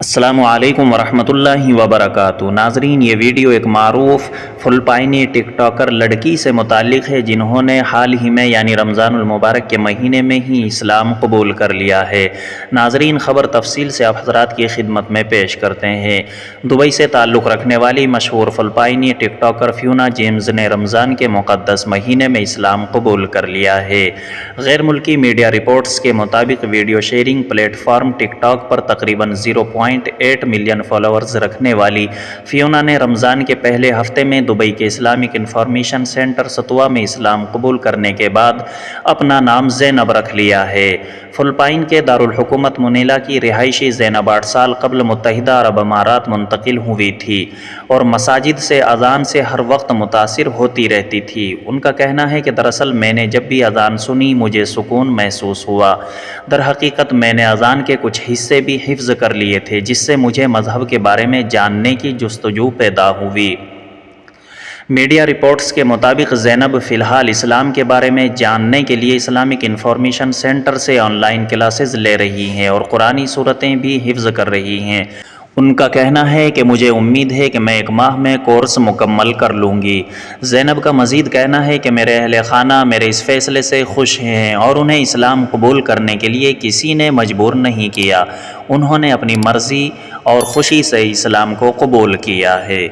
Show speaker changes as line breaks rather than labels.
السلام علیکم ورحمۃ اللہ وبرکاتہ۔ ناظرین، یہ ویڈیو ایک معروف فلپائنی ٹک ٹاکر لڑکی سے متعلق ہے جنہوں نے حال ہی میں یعنی رمضان المبارک کے مہینے میں ہی اسلام قبول کر لیا ہے۔ ناظرین، خبر تفصیل سے آپ حضرات کی خدمت میں پیش کرتے ہیں۔ دبئی سے تعلق رکھنے والی مشہور فلپائنی ٹک ٹاکر فیونا جیمز نے رمضان کے مقدس مہینے میں اسلام قبول کر لیا ہے۔ غیر ملکی میڈیا رپورٹس کے مطابق ویڈیو شیئرنگ پلیٹ فارم ٹک ٹاک پر تقریباً 0.8 ملین فالوورز رکھنے والی فیونا نے رمضان کے پہلے ہفتے میں دبئی کے اسلامک انفارمیشن سینٹر ستوا میں اسلام قبول کرنے کے بعد اپنا نام زینب رکھ لیا ہے۔ فلپائن کے دارالحکومت منیلا کی رہائشی زینب 8 سال قبل متحدہ عرب امارات منتقل ہوئی تھی اور مساجد سے اذان سے ہر وقت متاثر ہوتی رہتی تھی۔ ان کا کہنا ہے کہ دراصل میں نے جب بھی اذان سنی مجھے سکون محسوس ہوا۔ در حقیقت میں نے اذان کے کچھ حصے بھی حفظ کر لیے تھے جس سے مجھے مذہب کے بارے میں جاننے کی جستجو پیدا ہوئی۔ میڈیا رپورٹس کے مطابق زینب فی الحال اسلام کے بارے میں جاننے کے لیے اسلامک انفارمیشن سینٹر سے آن لائن کلاسز لے رہی ہیں اور قرآنی سورتیں بھی حفظ کر رہی ہیں۔ ان کا کہنا ہے کہ مجھے امید ہے کہ میں 1 ماہ میں کورس مکمل کر لوں گی۔ زینب کا مزید کہنا ہے کہ میرے اہل خانہ میرے اس فیصلے سے خوش ہیں اور انہیں اسلام قبول کرنے کے لیے کسی نے مجبور نہیں کیا۔ انہوں نے اپنی مرضی اور خوشی سے اسلام کو قبول کیا ہے۔